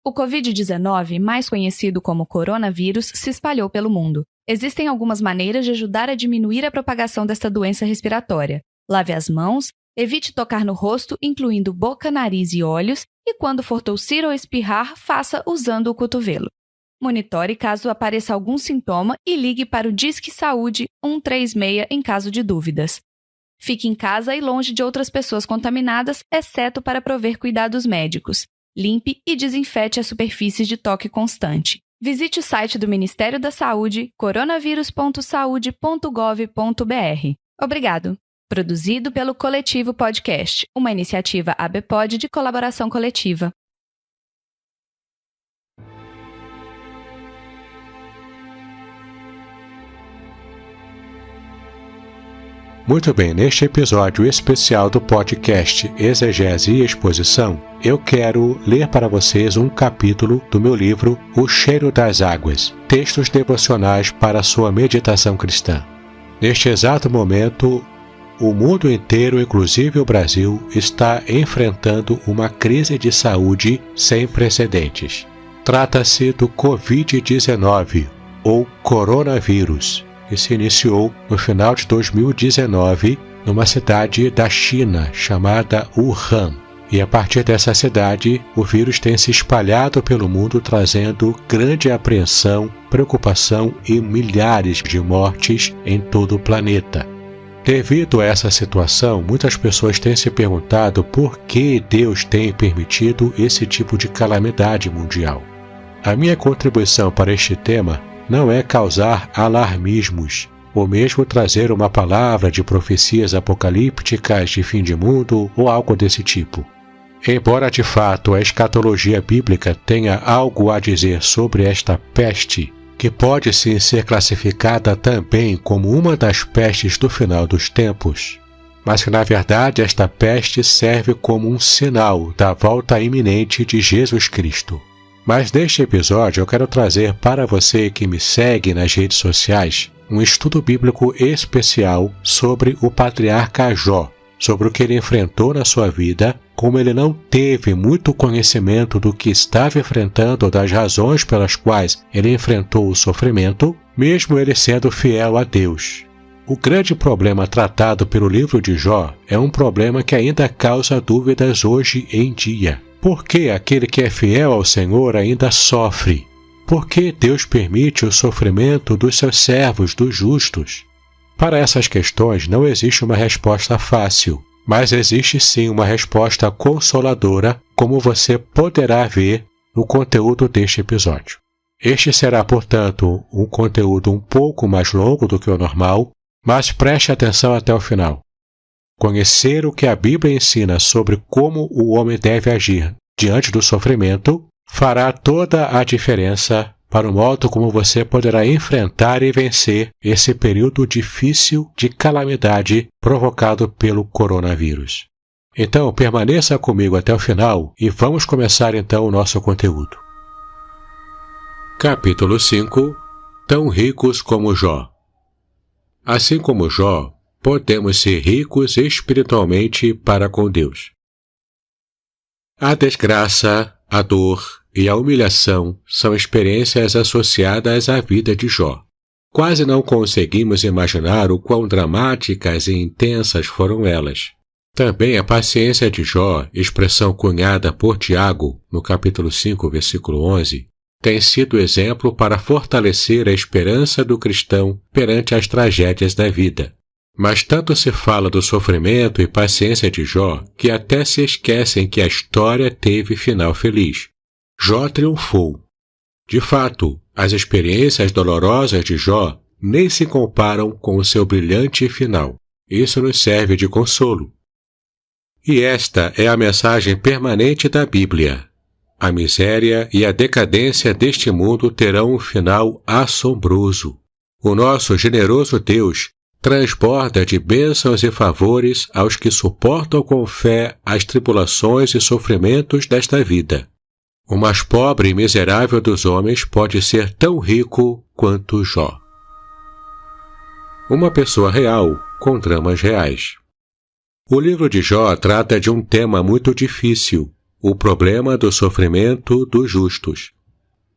O Covid-19, mais conhecido como coronavírus, se espalhou pelo mundo. Existem algumas maneiras de ajudar a diminuir a propagação desta doença respiratória. Lave as mãos, evite tocar no rosto, incluindo boca, nariz e olhos, e quando for tossir ou espirrar, faça usando o cotovelo. Monitore caso apareça algum sintoma e ligue para o Disque Saúde 136 em caso de dúvidas. Fique em casa e longe de outras pessoas contaminadas, exceto para prover cuidados médicos. Limpe e desinfete as superfícies de toque constante. Visite o site do Ministério da Saúde, coronavírus.saude.gov.br. Obrigado. Produzido pelo Coletivo Podcast, uma iniciativa ABPOD de colaboração coletiva. Muito bem, neste episódio especial do podcast Exegese e Exposição, eu quero ler para vocês um capítulo do meu livro O Cheiro das Águas, textos devocionais para a sua meditação cristã. Neste exato momento, o mundo inteiro, inclusive o Brasil, está enfrentando uma crise de saúde sem precedentes. Trata-se do Covid-19, ou coronavírus, que se iniciou no final de 2019 numa cidade da China chamada Wuhan. E a partir dessa cidade, o vírus tem se espalhado pelo mundo, trazendo grande apreensão, preocupação e milhares de mortes em todo o planeta. Devido a essa situação, muitas pessoas têm se perguntado por que Deus tem permitido esse tipo de calamidade mundial. A minha contribuição para este tema não é causar alarmismos, ou mesmo trazer uma palavra de profecias apocalípticas de fim de mundo ou algo desse tipo. Embora de fato a escatologia bíblica tenha algo a dizer sobre esta peste, que pode sim ser classificada também como uma das pestes do final dos tempos, mas que na verdade esta peste serve como um sinal da volta iminente de Jesus Cristo. Mas neste episódio eu quero trazer para você que me segue nas redes sociais um estudo bíblico especial sobre o patriarca Jó, sobre o que ele enfrentou na sua vida, como ele não teve muito conhecimento do que estava enfrentando ou das razões pelas quais ele enfrentou o sofrimento, mesmo ele sendo fiel a Deus. O grande problema tratado pelo livro de Jó é um problema que ainda causa dúvidas hoje em dia. Por que aquele que é fiel ao Senhor ainda sofre? Por que Deus permite o sofrimento dos seus servos, dos justos? Para essas questões não existe uma resposta fácil, mas existe sim uma resposta consoladora, como você poderá ver no conteúdo deste episódio. Este será, portanto, um conteúdo um pouco mais longo do que o normal, mas preste atenção até o final. Conhecer o que a Bíblia ensina sobre como o homem deve agir diante do sofrimento fará toda a diferença para o modo como você poderá enfrentar e vencer esse período difícil de calamidade provocado pelo coronavírus. Então, permaneça comigo até o final e vamos começar então o nosso conteúdo. Capítulo 5. Tão ricos como Jó. Assim como Jó, podemos ser ricos espiritualmente para com Deus. A desgraça, a dor e a humilhação são experiências associadas à vida de Jó. Quase não conseguimos imaginar o quão dramáticas e intensas foram elas. Também a paciência de Jó, expressão cunhada por Tiago, no capítulo 5, versículo 11, tem sido exemplo para fortalecer a esperança do cristão perante as tragédias da vida. Mas tanto se fala do sofrimento e paciência de Jó que até se esquecem que a história teve final feliz. Jó triunfou. De fato, as experiências dolorosas de Jó nem se comparam com o seu brilhante final. Isso nos serve de consolo. E esta é a mensagem permanente da Bíblia. A miséria e a decadência deste mundo terão um final assombroso. O nosso generoso Deus transborda de bênçãos e favores aos que suportam com fé as tribulações e sofrimentos desta vida. O mais pobre e miserável dos homens pode ser tão rico quanto Jó. Uma pessoa real com dramas reais. O livro de Jó trata de um tema muito difícil, O problema do sofrimento dos justos.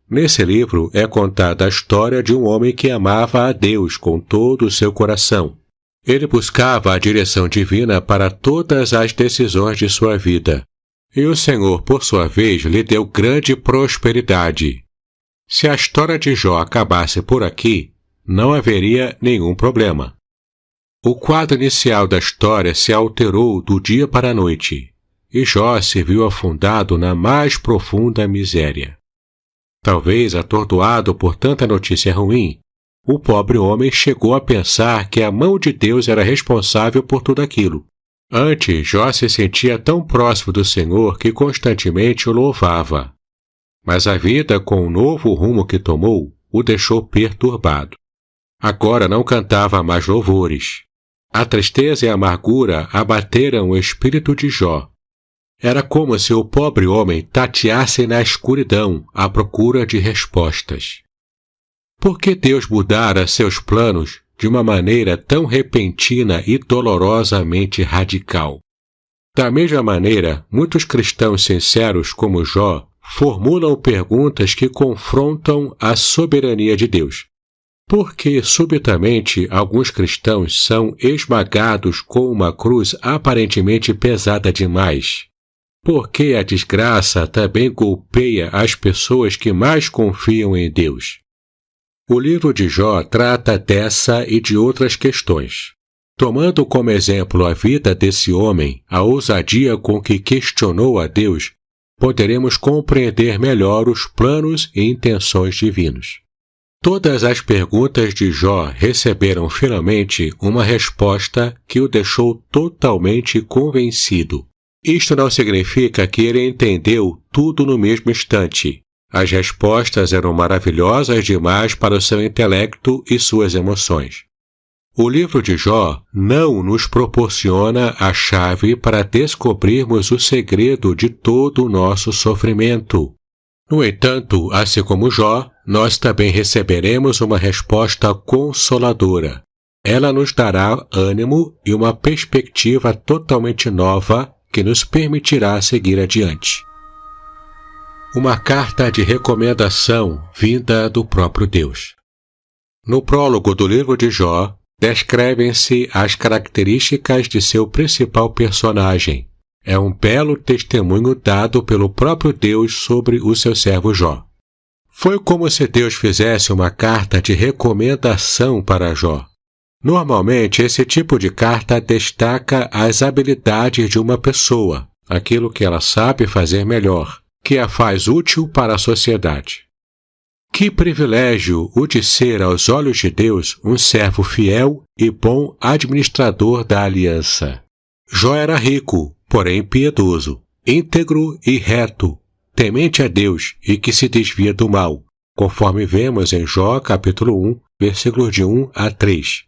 Nesse livro é contada a história de um homem que amava a Deus com todo o seu coração. Ele buscava a direção divina para todas as decisões de sua vida. E o Senhor, por sua vez, lhe deu grande prosperidade. Se a história de Jó acabasse por aqui, não haveria nenhum problema. O quadro inicial da história se alterou do dia para a noite, e Jó se viu afundado na mais profunda miséria. Talvez atordoado por tanta notícia ruim, o pobre homem chegou a pensar que a mão de Deus era responsável por tudo aquilo. Antes, Jó se sentia tão próximo do Senhor que constantemente o louvava. Mas a vida, com o novo rumo que tomou, o deixou perturbado. Agora não cantava mais louvores. A tristeza e a amargura abateram o espírito de Jó. Era como se o pobre homem tateasse na escuridão à procura de respostas. Por que Deus mudara seus planos de uma maneira tão repentina e dolorosamente radical? Da mesma maneira, muitos cristãos sinceros como Jó formulam perguntas que confrontam a soberania de Deus. Por que, subitamente, alguns cristãos são esmagados com uma cruz aparentemente pesada demais? Por que a desgraça também golpeia as pessoas que mais confiam em Deus? O livro de Jó trata dessa e de outras questões. Tomando como exemplo a vida desse homem, a ousadia com que questionou a Deus, poderemos compreender melhor os planos e intenções divinos. Todas as perguntas de Jó receberam finalmente uma resposta que o deixou totalmente convencido. Isto não significa que ele entendeu tudo no mesmo instante. As respostas eram maravilhosas demais para o seu intelecto e suas emoções. O livro de Jó não nos proporciona a chave para descobrirmos o segredo de todo o nosso sofrimento. No entanto, assim como Jó, nós também receberemos uma resposta consoladora. Ela nos dará ânimo e uma perspectiva totalmente nova que nos permitirá seguir adiante. Uma carta de recomendação vinda do próprio Deus. No prólogo do livro de Jó, descrevem-se as características de seu principal personagem. É um belo testemunho dado pelo próprio Deus sobre o seu servo Jó. Foi como se Deus fizesse uma carta de recomendação para Jó. Normalmente, esse tipo de carta destaca as habilidades de uma pessoa, aquilo que ela sabe fazer melhor, que a faz útil para a sociedade. Que privilégio o de ser, aos olhos de Deus, um servo fiel e bom administrador da aliança. Jó era rico, porém piedoso, íntegro e reto, temente a Deus e que se desvia do mal, conforme vemos em Jó capítulo 1, versículos de 1 a 3.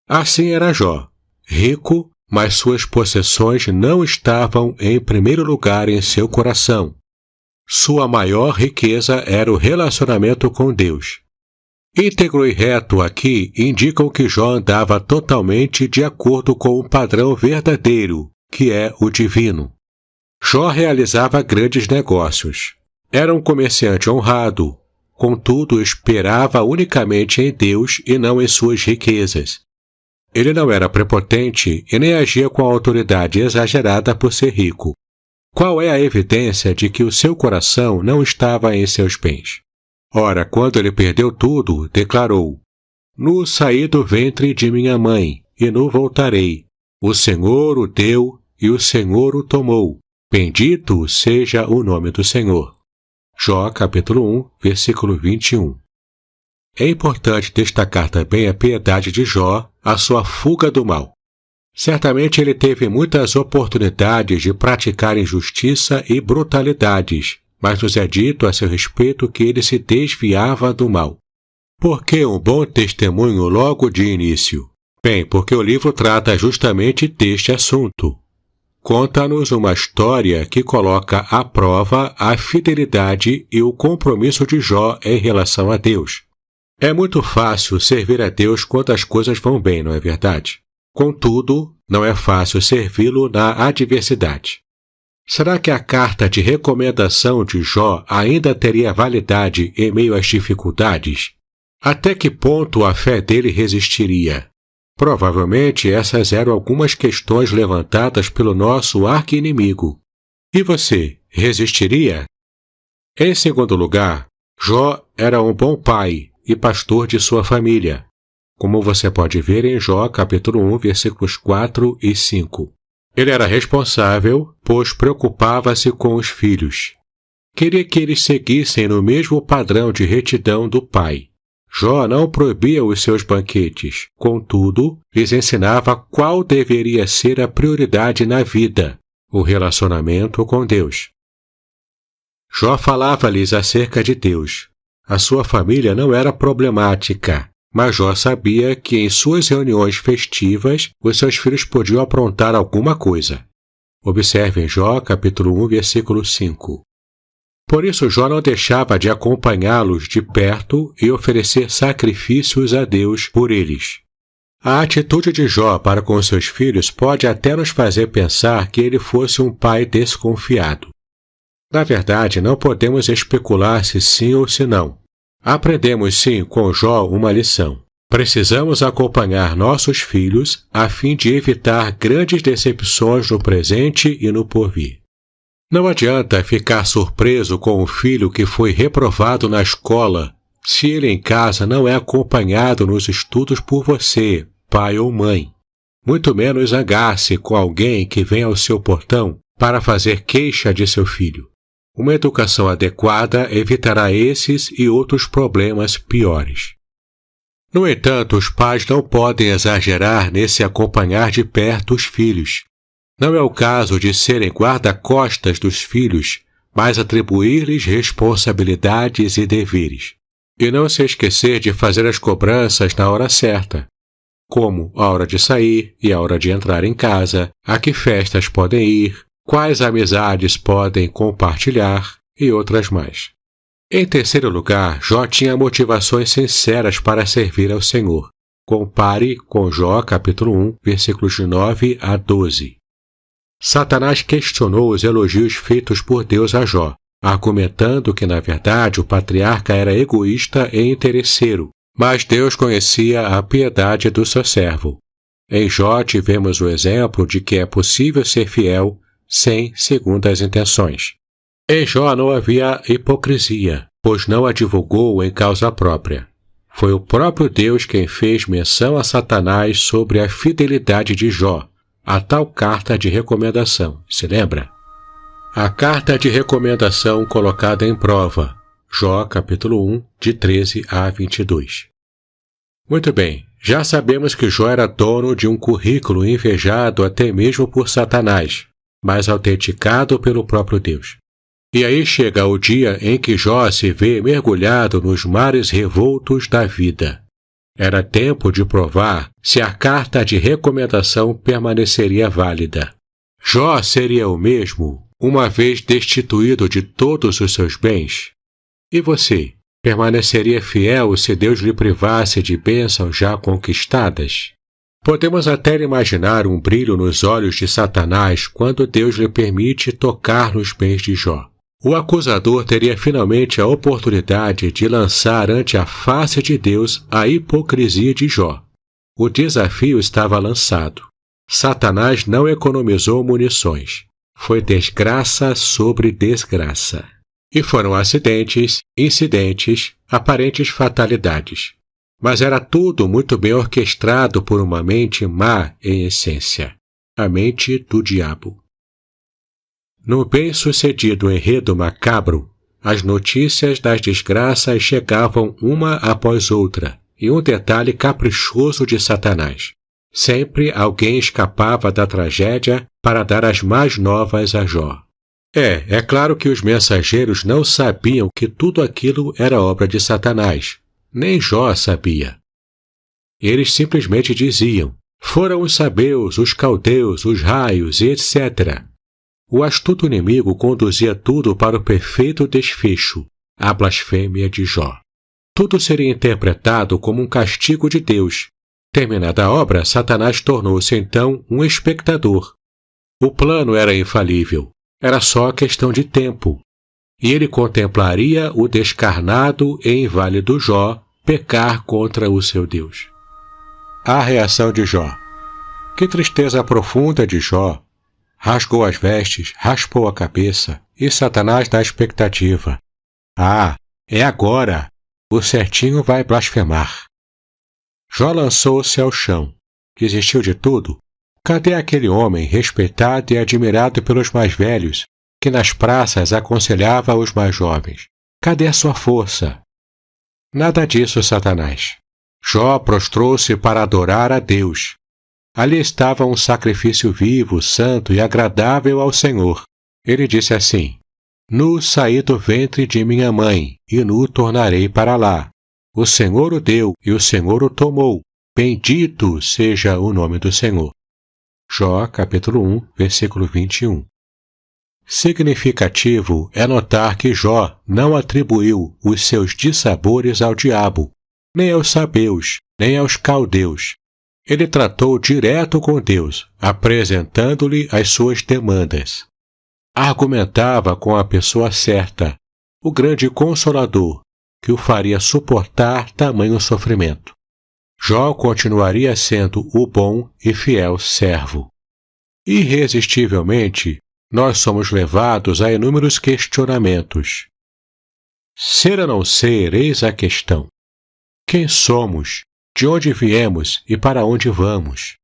Assim era Jó, rico, mas suas possessões não estavam em primeiro lugar em seu coração. Sua maior riqueza era o relacionamento com Deus. Íntegro e reto aqui indicam que Jó andava totalmente de acordo com o padrão verdadeiro, que é o divino. Jó realizava grandes negócios. Era um comerciante honrado, contudo esperava unicamente em Deus e não em suas riquezas. Ele não era prepotente e nem agia com a autoridade exagerada por ser rico. Qual é a evidência de que o seu coração não estava em seus bens? Ora, quando ele perdeu tudo, declarou: "Nu saí do ventre de minha mãe, e nu voltarei. O Senhor o deu, e o Senhor o tomou. Bendito seja o nome do Senhor." Jó, capítulo 1, versículo 21. É importante destacar também a piedade de Jó, a sua fuga do mal. Certamente ele teve muitas oportunidades de praticar injustiça e brutalidades, mas nos é dito a seu respeito que ele se desviava do mal. Por que um bom testemunho logo de início? Bem, porque o livro trata justamente deste assunto. Conta-nos uma história que coloca à prova a fidelidade e o compromisso de Jó em relação a Deus. É muito fácil servir a Deus quando as coisas vão bem, não é verdade? Contudo, não é fácil servi-lo na adversidade. Será que a carta de recomendação de Jó ainda teria validade em meio às dificuldades? Até que ponto a fé dele resistiria? Provavelmente essas eram algumas questões levantadas pelo nosso arqui-inimigo. E você, resistiria? Em segundo lugar, Jó era um bom pai e pastor de sua família, como você pode ver em Jó capítulo 1, versículos 4 e 5. Ele era responsável, pois preocupava-se com os filhos. Queria que eles seguissem no mesmo padrão de retidão do pai. Jó não proibia os seus banquetes, contudo, lhes ensinava qual deveria ser a prioridade na vida, o relacionamento com Deus. Jó falava-lhes acerca de Deus. A sua família não era problemática, mas Jó sabia que em suas reuniões festivas os seus filhos podiam aprontar alguma coisa. Observe em Jó capítulo 1, versículo 5. Por isso Jó não deixava de acompanhá-los de perto e oferecer sacrifícios a Deus por eles. A atitude de Jó para com seus filhos pode até nos fazer pensar que ele fosse um pai desconfiado. Na verdade, não podemos especular se sim ou se não. Aprendemos sim com Jó uma lição. Precisamos acompanhar nossos filhos a fim de evitar grandes decepções no presente e no porvir. Não adianta ficar surpreso com o filho que foi reprovado na escola se ele em casa não é acompanhado nos estudos por você, pai ou mãe. Muito menos zangar-se com alguém que vem ao seu portão para fazer queixa de seu filho. Uma educação adequada evitará esses e outros problemas piores. No entanto, os pais não podem exagerar nesse acompanhar de perto os filhos. Não é o caso de serem guarda-costas dos filhos, mas atribuir-lhes responsabilidades e deveres. E não se esquecer de fazer as cobranças na hora certa, como a hora de sair e a hora de entrar em casa, a que festas podem ir, quais amizades podem compartilhar e outras mais. Em terceiro lugar, Jó tinha motivações sinceras para servir ao Senhor. Compare com Jó capítulo 1, versículos de 9 a 12. Satanás questionou os elogios feitos por Deus a Jó, argumentando que, na verdade, o patriarca era egoísta e interesseiro, mas Deus conhecia a piedade do seu servo. Em Jó tivemos o exemplo de que é possível ser fiel sem segundas intenções. Em Jó não havia hipocrisia, pois não a divulgou em causa própria. Foi o próprio Deus quem fez menção a Satanás sobre a fidelidade de Jó, a tal carta de recomendação, se lembra? A carta de recomendação colocada em prova, Jó capítulo 1, de 13 a 22. Muito bem, já sabemos que Jó era dono de um currículo invejado até mesmo por Satanás, mas autenticado pelo próprio Deus. E aí chega o dia em que Jó se vê mergulhado nos mares revoltos da vida. Era tempo de provar se a carta de recomendação permaneceria válida. Jó seria o mesmo, uma vez destituído de todos os seus bens? E você, permaneceria fiel se Deus lhe privasse de bênçãos já conquistadas? Podemos até imaginar um brilho nos olhos de Satanás quando Deus lhe permite tocar nos bens de Jó. O acusador teria finalmente a oportunidade de lançar ante a face de Deus a hipocrisia de Jó. O desafio estava lançado. Satanás não economizou munições. Foi desgraça sobre desgraça. E foram acidentes, incidentes, aparentes fatalidades. Mas era tudo muito bem orquestrado por uma mente má em essência, a mente do diabo. No bem-sucedido enredo macabro, as notícias das desgraças chegavam uma após outra, e um detalhe caprichoso de Satanás. Sempre alguém escapava da tragédia para dar as más novas a Jó. É claro que os mensageiros não sabiam que tudo aquilo era obra de Satanás. Nem Jó sabia. Eles simplesmente diziam: foram os sabeus, os caldeus, os raios, etc. O astuto inimigo conduzia tudo para o perfeito desfecho, a blasfêmia de Jó. Tudo seria interpretado como um castigo de Deus. Terminada a obra, Satanás tornou-se então um espectador. O plano era infalível. Era só questão de tempo. E ele contemplaria o descarnado e inválido Jó pecar contra o seu Deus. A reação de Jó. Que tristeza profunda de Jó! Rasgou as vestes, raspou a cabeça, e Satanás na expectativa. Ah, é agora! O certinho vai blasfemar. Jó lançou-se ao chão. Desistiu de tudo? Cadê aquele homem respeitado e admirado pelos mais velhos, que nas praças aconselhava os mais jovens? Cadê a sua força? Nada disso, Satanás. Jó prostrou-se para adorar a Deus. Ali estava um sacrifício vivo, santo e agradável ao Senhor. Ele disse assim: Nu saí do ventre de minha mãe, e nu tornarei para lá. O Senhor o deu, e o Senhor o tomou. Bendito seja o nome do Senhor. Jó, capítulo 1, versículo 21. Significativo é notar que Jó não atribuiu os seus dissabores ao diabo, nem aos sabeus, nem aos caldeus. Ele tratou direto com Deus, apresentando-lhe as suas demandas. Argumentava com a pessoa certa, o grande Consolador, que o faria suportar tamanho sofrimento. Jó continuaria sendo o bom e fiel servo. Irresistivelmente, nós somos levados a inúmeros questionamentos. Ser ou não ser, eis a questão. Quem somos? De onde viemos e para onde vamos?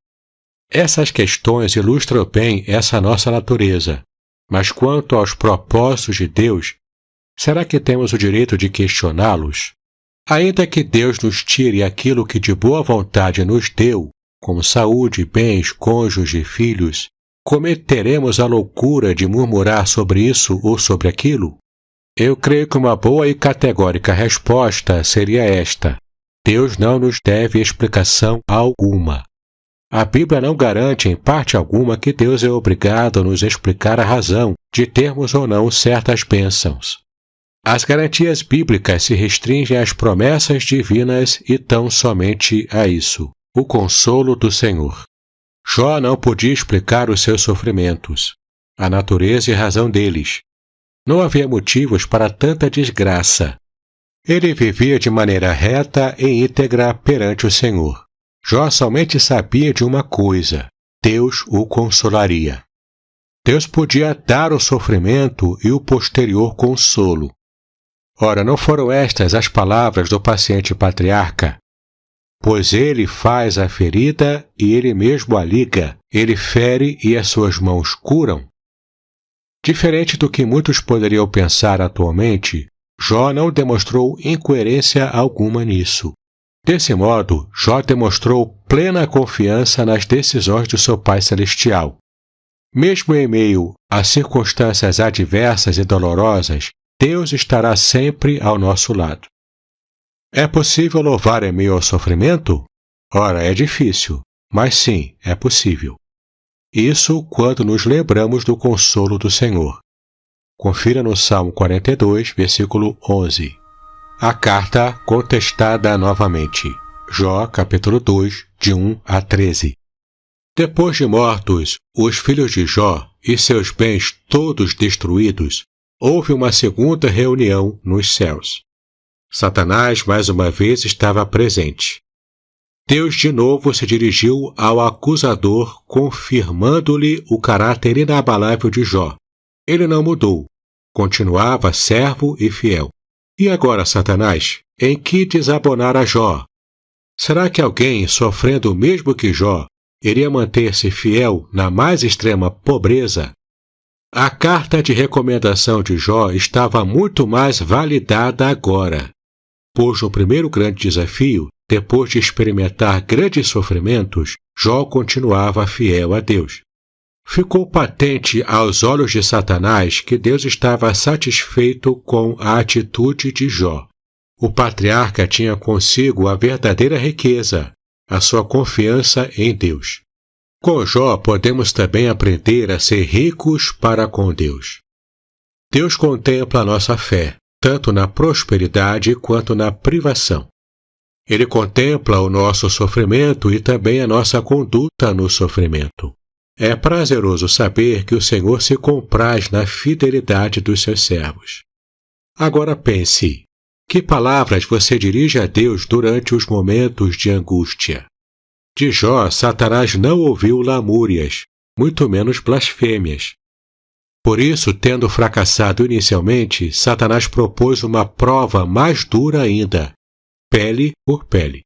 Essas questões ilustram bem essa nossa natureza, mas quanto aos propósitos de Deus, será que temos o direito de questioná-los? Ainda que Deus nos tire aquilo que de boa vontade nos deu, como saúde, bens, cônjuge e filhos, cometeremos a loucura de murmurar sobre isso ou sobre aquilo? Eu creio que uma boa e categórica resposta seria esta: Deus não nos deve explicação alguma. A Bíblia não garante em parte alguma que Deus é obrigado a nos explicar a razão de termos ou não certas bênçãos. As garantias bíblicas se restringem às promessas divinas e tão somente a isso, o consolo do Senhor. Jó não podia explicar os seus sofrimentos, a natureza e razão deles. Não havia motivos para tanta desgraça. Ele vivia de maneira reta e íntegra perante o Senhor. Jó somente sabia de uma coisa: Deus o consolaria. Deus podia dar o sofrimento e o posterior consolo. Ora, não foram estas as palavras do paciente patriarca? Pois ele faz a ferida e ele mesmo a liga, ele fere e as suas mãos curam. Diferente do que muitos poderiam pensar atualmente, Jó não demonstrou incoerência alguma nisso. Desse modo, Jó demonstrou plena confiança nas decisões do seu Pai Celestial. Mesmo em meio a circunstâncias adversas e dolorosas, Deus estará sempre ao nosso lado. É possível louvar em meio ao sofrimento? Ora, é difícil, mas sim, é possível. Isso quando nos lembramos do consolo do Senhor. Confira no Salmo 42, versículo 11. A carta contestada novamente. Jó, capítulo 2, de 1 a 13. Depois de mortos os filhos de Jó e seus bens todos destruídos, houve uma segunda reunião nos céus. Satanás mais uma vez estava presente. Deus de novo se dirigiu ao acusador, confirmando-lhe o caráter inabalável de Jó. Ele não mudou, continuava servo e fiel. E agora, Satanás, em que desabonar a Jó? Será que alguém, sofrendo o mesmo que Jó, iria manter-se fiel na mais extrema pobreza? A carta de recomendação de Jó estava muito mais validada agora, pois no primeiro grande desafio, depois de experimentar grandes sofrimentos, Jó continuava fiel a Deus. Ficou patente aos olhos de Satanás que Deus estava satisfeito com a atitude de Jó. O patriarca tinha consigo a verdadeira riqueza, a sua confiança em Deus. Com Jó podemos também aprender a ser ricos para com Deus. Deus contempla a nossa fé, tanto na prosperidade quanto na privação. Ele contempla o nosso sofrimento e também a nossa conduta no sofrimento. É prazeroso saber que o Senhor se compraz na fidelidade dos seus servos. Agora pense, que palavras você dirige a Deus durante os momentos de angústia? De Jó, Satanás não ouviu lamúrias, muito menos blasfêmias. Por isso, tendo fracassado inicialmente, Satanás propôs uma prova mais dura ainda, pele por pele.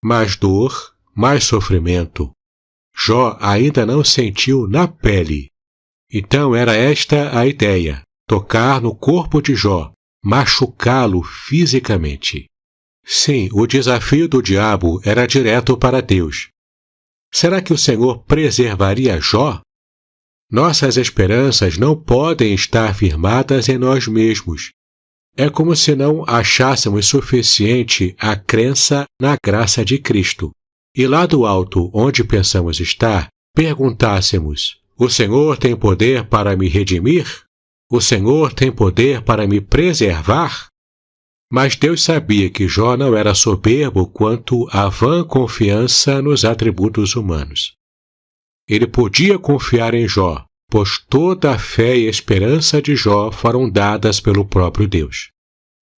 Mais dor, mais sofrimento. Jó ainda não sentiu na pele. Então era esta a ideia, tocar no corpo de Jó, machucá-lo fisicamente. Sim, o desafio do diabo era direto para Deus. Será que o Senhor preservaria Jó? Nossas esperanças não podem estar firmadas em nós mesmos. É como se não achássemos suficiente a crença na graça de Cristo. E lá do alto, onde pensamos estar, perguntássemos: o Senhor tem poder para me redimir? O Senhor tem poder para me preservar? Mas Deus sabia que Jó não era soberbo quanto à vã confiança nos atributos humanos. Ele podia confiar em Jó, pois toda a fé e esperança de Jó foram dadas pelo próprio Deus.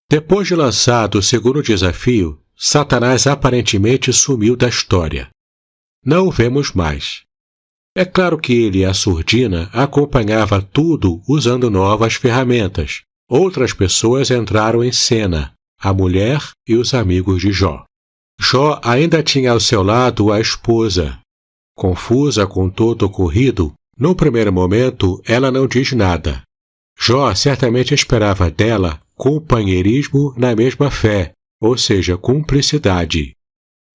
Depois de lançado o segundo desafio, Satanás aparentemente sumiu da história. Não o vemos mais. É claro que ele, a surdina, acompanhava tudo usando novas ferramentas. Outras pessoas entraram em cena, a mulher e os amigos de Jó. Jó ainda tinha ao seu lado a esposa. Confusa com todo o ocorrido, no primeiro momento ela não diz nada. Jó certamente esperava dela companheirismo na mesma fé, ou seja, cumplicidade.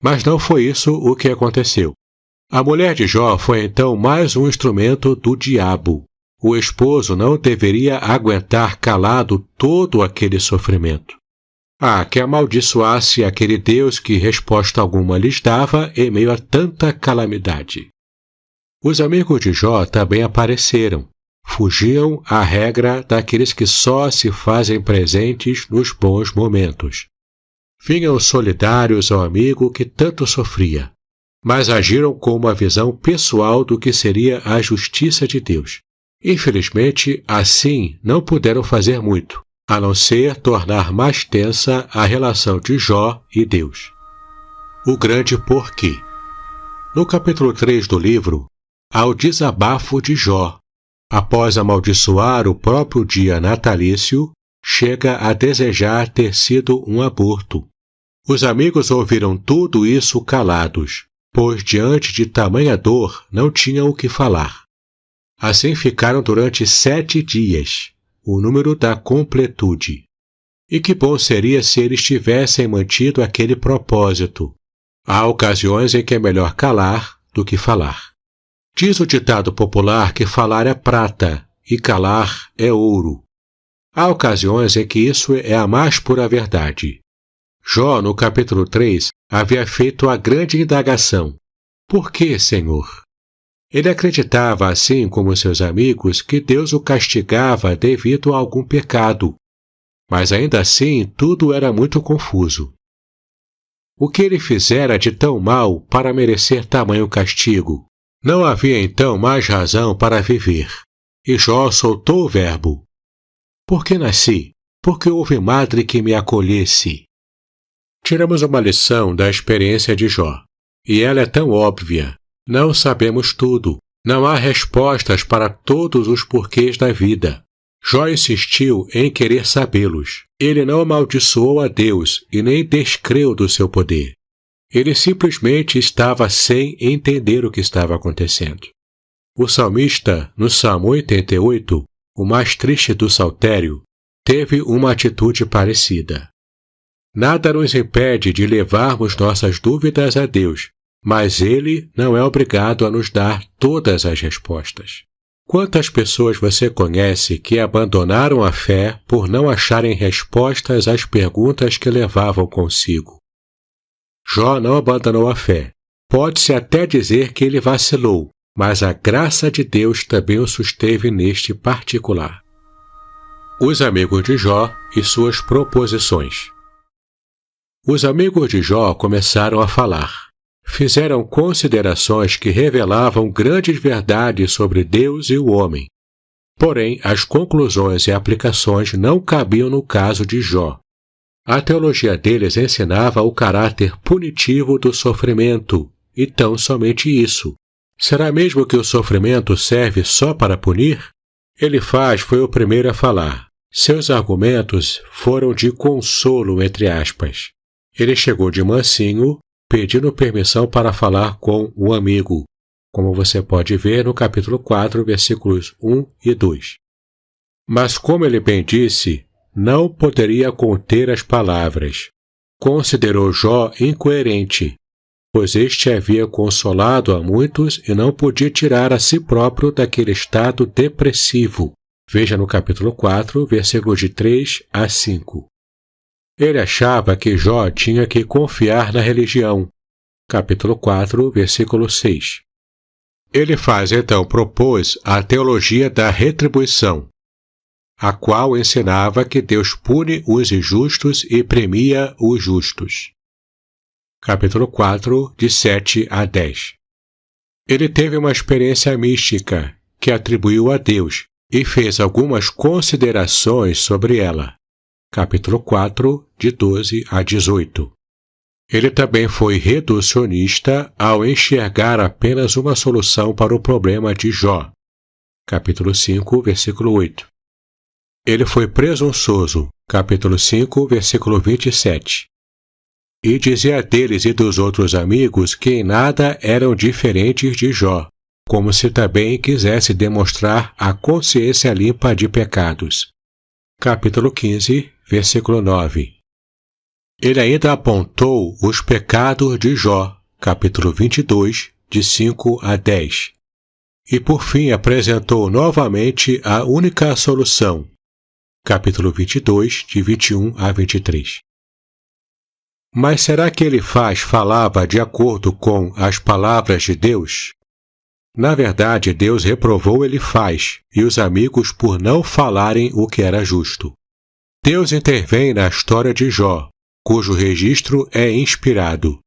Mas não foi isso o que aconteceu. A mulher de Jó foi então mais um instrumento do diabo. O esposo não deveria aguentar calado todo aquele sofrimento. Que amaldiçoasse aquele Deus que resposta alguma lhes dava em meio a tanta calamidade. Os amigos de Jó também apareceram. Fugiam à regra daqueles que só se fazem presentes nos bons momentos. Vinham solidários ao amigo que tanto sofria, mas agiram com uma visão pessoal do que seria a justiça de Deus. Infelizmente, assim, não puderam fazer muito, a não ser tornar mais tensa a relação de Jó e Deus. O grande porquê. No capítulo 3 do livro, há o desabafo de Jó. Após amaldiçoar o próprio dia natalício, chega a desejar ter sido um aborto. Os amigos ouviram tudo isso calados, pois diante de tamanha dor não tinham o que falar. Assim ficaram durante 7 dias, o número da completude. E que bom seria se eles tivessem mantido aquele propósito. Há ocasiões em que é melhor calar do que falar. Diz o ditado popular que falar é prata e calar é ouro. Há ocasiões em que isso é a mais pura verdade. Jó, no capítulo 3, havia feito a grande indagação: por que, Senhor? Ele acreditava, assim como seus amigos, que Deus o castigava devido a algum pecado. Mas ainda assim, tudo era muito confuso. O que ele fizera de tão mal para merecer tamanho castigo? Não havia então mais razão para viver. E Jó soltou o verbo: por que nasci? Porque houve madre que me acolhesse. Tiramos uma lição da experiência de Jó. E ela é tão óbvia. Não sabemos tudo. Não há respostas para todos os porquês da vida. Jó insistiu em querer sabê-los. Ele não amaldiçoou a Deus e nem descreu do seu poder. Ele simplesmente estava sem entender o que estava acontecendo. O salmista, no Salmo 88, o mais triste do saltério, teve uma atitude parecida. Nada nos impede de levarmos nossas dúvidas a Deus, mas Ele não é obrigado a nos dar todas as respostas. Quantas pessoas você conhece que abandonaram a fé por não acharem respostas às perguntas que levavam consigo? Jó não abandonou a fé. Pode-se até dizer que ele vacilou, mas a graça de Deus também o susteve neste particular. Os amigos de Jó e suas proposições. Os amigos de Jó começaram a falar. Fizeram considerações que revelavam grandes verdades sobre Deus e o homem. Porém, as conclusões e aplicações não cabiam no caso de Jó. A teologia deles ensinava o caráter punitivo do sofrimento, e tão somente isso. Será mesmo que o sofrimento serve só para punir? Elifaz foi o primeiro a falar. Seus argumentos foram de consolo, entre aspas. Ele chegou de mansinho, pedindo permissão para falar com o amigo, como você pode ver no capítulo 4, versículos 1 e 2. Mas como ele bem disse, não poderia conter as palavras. Considerou Jó incoerente, pois este havia consolado a muitos e não podia tirar a si próprio daquele estado depressivo. Veja no capítulo 4, versículos de 3 a 5. Ele achava que Jó tinha que confiar na religião. Capítulo 4, versículo 6. Elifaz então propôs a teologia da retribuição, a qual ensinava que Deus pune os injustos e premia os justos. Capítulo 4, de 7 a 10. Ele teve uma experiência mística que atribuiu a Deus e fez algumas considerações sobre ela. Capítulo 4, de 12 a 18. Ele também foi reducionista ao enxergar apenas uma solução para o problema de Jó. Capítulo 5, versículo 8. Ele foi presunçoso. Capítulo 5, versículo 27. E dizia deles e dos outros amigos que em nada eram diferentes de Jó, como se também quisesse demonstrar a consciência limpa de pecados. Capítulo 15, versículo 9. Ele ainda apontou os pecados de Jó, capítulo 22, de 5 a 10. E por fim apresentou novamente a única solução, capítulo 22, de 21 a 23. Mas será que Elifaz falava de acordo com as palavras de Deus? Na verdade, Deus reprovou Elifaz e os amigos por não falarem o que era justo. Deus intervém na história de Jó, cujo registro é inspirado.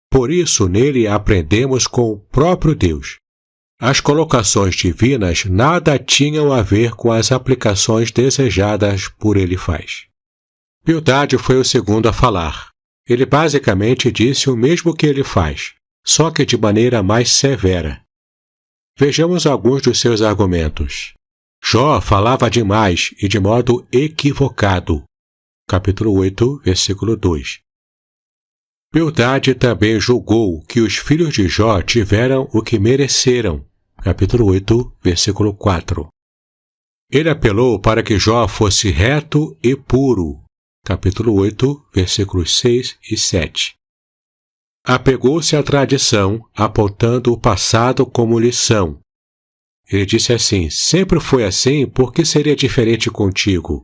Por isso, nele aprendemos com o próprio Deus. As colocações divinas nada tinham a ver com as aplicações desejadas por Elifaz. Bildade foi o segundo a falar. Ele basicamente disse o mesmo que Elifaz, só que de maneira mais severa. Vejamos alguns dos seus argumentos. Jó falava demais e de modo equivocado. Capítulo 8, versículo 2. Bildade também julgou que os filhos de Jó tiveram o que mereceram. Capítulo 8, versículo 4. Ele apelou para que Jó fosse reto e puro. Capítulo 8, versículos 6 e 7. Apegou-se à tradição, apontando o passado como lição. Ele disse assim: sempre foi assim, por que seria diferente contigo?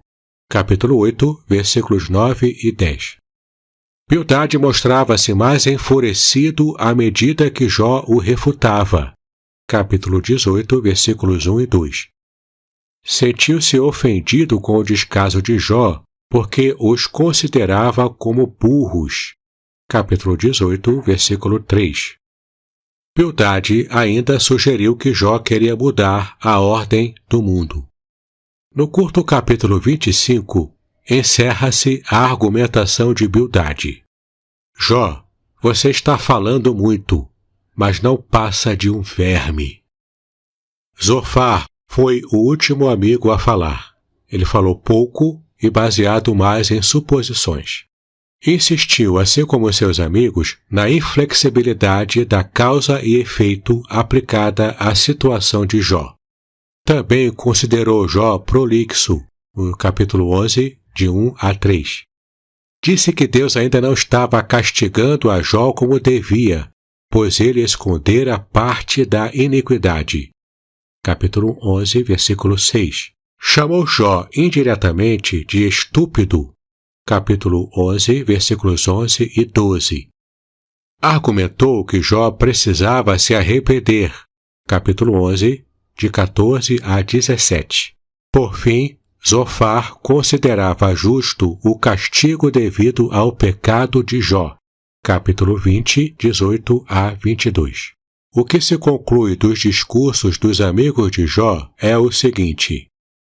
Capítulo 8, versículos 9 e 10. Bildade mostrava-se mais enfurecido à medida que Jó o refutava. Capítulo 18, versículos 1 e 2. Sentiu-se ofendido com o descaso de Jó, porque os considerava como burros. Capítulo 18, versículo 3. Bildade ainda sugeriu que Jó queria mudar a ordem do mundo. No curto capítulo 25, encerra-se a argumentação de Bildade. Jó, você está falando muito, mas não passa de um verme. Zofar foi o último amigo a falar. Ele falou pouco e baseado mais em suposições. Insistiu, assim como seus amigos, na inflexibilidade da causa e efeito aplicada à situação de Jó. Também considerou Jó prolixo, no capítulo 11, de 1 a 3. Disse que Deus ainda não estava castigando a Jó como devia, pois ele escondera parte da iniquidade. Capítulo 11, versículo 6. Chamou Jó indiretamente de estúpido. Capítulo 11, versículos 11 e 12. Argumentou que Jó precisava se arrepender. Capítulo 11, de 14 a 17. Por fim, Zofar considerava justo o castigo devido ao pecado de Jó. capítulo 20, 18 a 22. O que se conclui dos discursos dos amigos de Jó é o seguinte: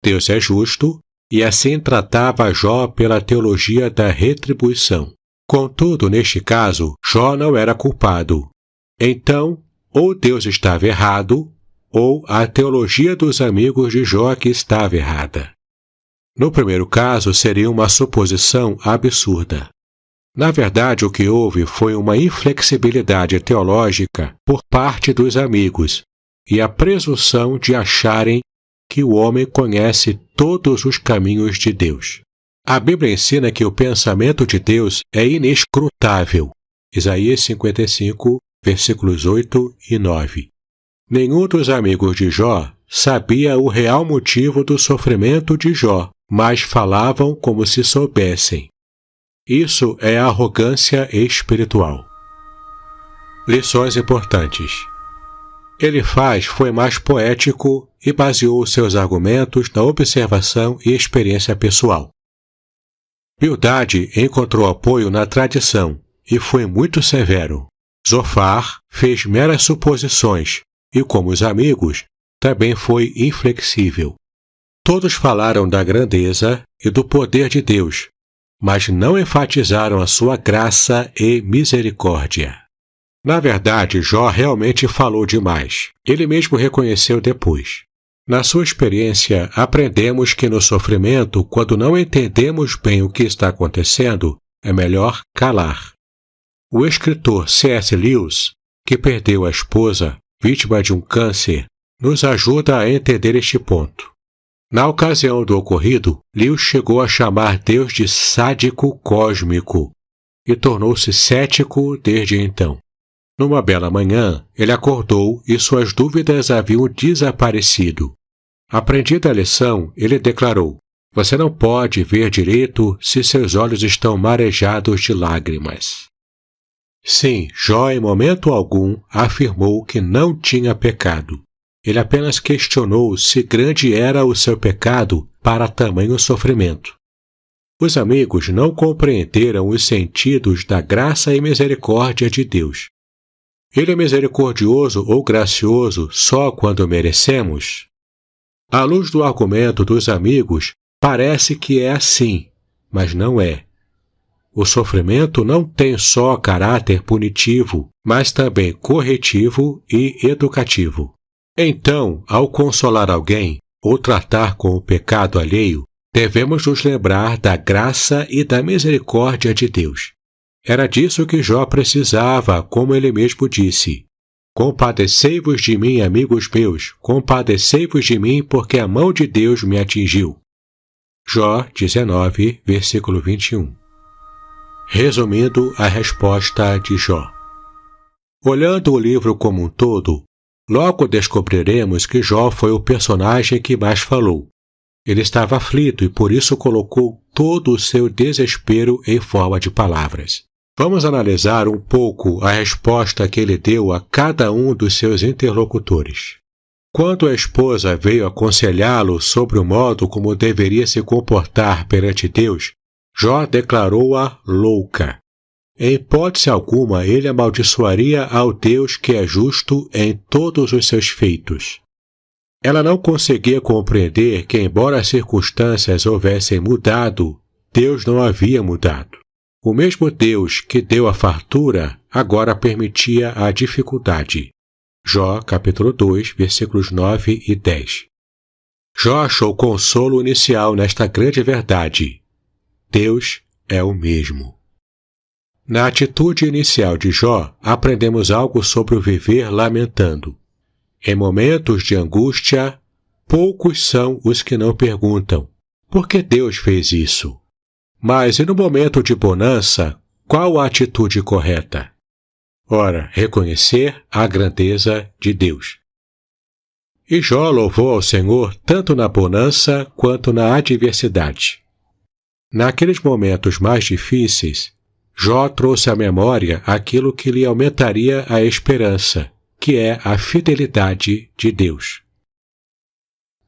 Deus é justo, e assim tratava Jó pela teologia da retribuição. Contudo, neste caso, Jó não era culpado. Então, ou Deus estava errado, ou a teologia dos amigos de Jó que estava errada. No primeiro caso, seria uma suposição absurda. Na verdade, o que houve foi uma inflexibilidade teológica por parte dos amigos e a presunção de acharem que o homem conhece todos os caminhos de Deus. A Bíblia ensina que o pensamento de Deus é inescrutável. Isaías 55, versículos 8 e 9. Nenhum dos amigos de Jó sabia o real motivo do sofrimento de Jó, mas falavam como se soubessem. Isso é arrogância espiritual. Lições importantes. Elifaz foi mais poético e baseou seus argumentos na observação e experiência pessoal. Bildade encontrou apoio na tradição e foi muito severo. Zofar fez meras suposições e, como os amigos, também foi inflexível. Todos falaram da grandeza e do poder de Deus, mas não enfatizaram a sua graça e misericórdia. Na verdade, Jó realmente falou demais. Ele mesmo reconheceu depois. Na sua experiência, aprendemos que no sofrimento, quando não entendemos bem o que está acontecendo, é melhor calar. O escritor C.S. Lewis, que perdeu a esposa, vítima de um câncer, nos ajuda a entender este ponto. Na ocasião do ocorrido, Lewis chegou a chamar Deus de sádico cósmico e tornou-se cético desde então. Numa bela manhã, ele acordou e suas dúvidas haviam desaparecido. Aprendida a lição, ele declarou: "Você não pode ver direito se seus olhos estão marejados de lágrimas." Sim, Jó em momento algum afirmou que não tinha pecado. Ele apenas questionou se grande era o seu pecado para tamanho sofrimento. Os amigos não compreenderam os sentidos da graça e misericórdia de Deus. Ele é misericordioso ou gracioso só quando merecemos? À luz do argumento dos amigos, parece que é assim, mas não é. O sofrimento não tem só caráter punitivo, mas também corretivo e educativo. Então, ao consolar alguém ou tratar com o pecado alheio, devemos nos lembrar da graça e da misericórdia de Deus. Era disso que Jó precisava, como ele mesmo disse: "Compadecei-vos de mim, amigos meus, compadecei-vos de mim, porque a mão de Deus me atingiu." Jó 19, versículo 21. Resumindo a resposta de Jó. Olhando o livro como um todo, logo descobriremos que Jó foi o personagem que mais falou. Ele estava aflito e por isso colocou todo o seu desespero em forma de palavras. Vamos analisar um pouco a resposta que ele deu a cada um dos seus interlocutores. Quando a esposa veio aconselhá-lo sobre o modo como deveria se comportar perante Deus, Jó declarou-a louca. Em hipótese alguma, ele amaldiçoaria ao Deus que é justo em todos os seus feitos. Ela não conseguia compreender que, embora as circunstâncias houvessem mudado, Deus não havia mudado. O mesmo Deus que deu a fartura, agora permitia a dificuldade. Jó, capítulo 2, versículos 9 e 10. Jó achou consolo inicial nesta grande verdade: Deus é o mesmo. Na atitude inicial de Jó, aprendemos algo sobre o viver lamentando. Em momentos de angústia, poucos são os que não perguntam: por que Deus fez isso? Mas e no momento de bonança, qual a atitude correta? Ora, reconhecer a grandeza de Deus. E Jó louvou ao Senhor tanto na bonança quanto na adversidade. Naqueles momentos mais difíceis, Jó trouxe à memória aquilo que lhe aumentaria a esperança, que é a fidelidade de Deus.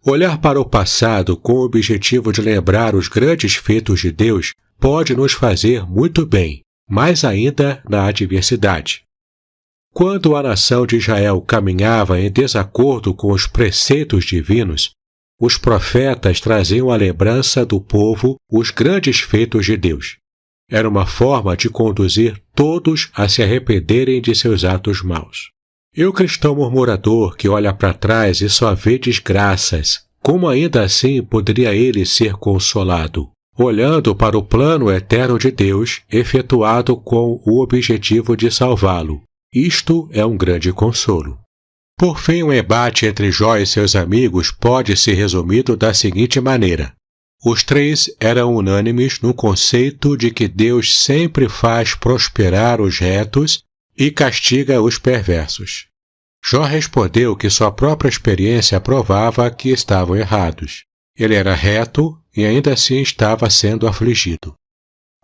Olhar para o passado com o objetivo de lembrar os grandes feitos de Deus pode nos fazer muito bem, mais ainda na adversidade. Quando a nação de Israel caminhava em desacordo com os preceitos divinos, os profetas traziam à lembrança do povo os grandes feitos de Deus. Era uma forma de conduzir todos a se arrependerem de seus atos maus. E o cristão murmurador que olha para trás e só vê desgraças, como ainda assim poderia ele ser consolado? Olhando para o plano eterno de Deus, efetuado com o objetivo de salvá-lo. Isto é um grande consolo. Por fim, o embate entre Jó e seus amigos pode ser resumido da seguinte maneira. Os três eram unânimes no conceito de que Deus sempre faz prosperar os retos e castiga os perversos. Jó respondeu que sua própria experiência provava que estavam errados. Ele era reto e ainda assim estava sendo afligido.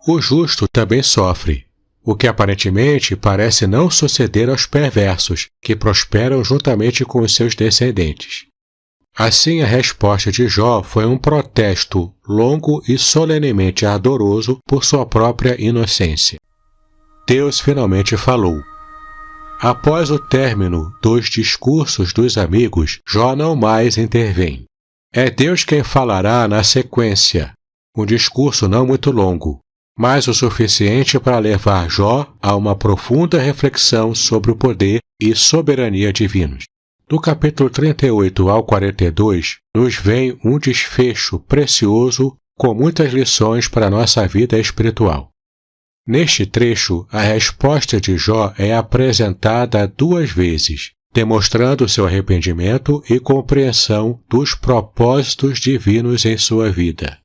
O justo também sofre, o que aparentemente parece não suceder aos perversos, que prosperam juntamente com os seus descendentes. Assim, a resposta de Jó foi um protesto longo e solenemente ardoroso por sua própria inocência. Deus finalmente falou. Após o término dos discursos dos amigos, Jó não mais intervém. É Deus quem falará na sequência, um discurso não muito longo, mas o suficiente para levar Jó a uma profunda reflexão sobre o poder e soberania divinos. Do capítulo 38 ao 42, nos vem um desfecho precioso com muitas lições para a nossa vida espiritual. Neste trecho, a resposta de Jó é apresentada 2 vezes, demonstrando seu arrependimento e compreensão dos propósitos divinos em sua vida.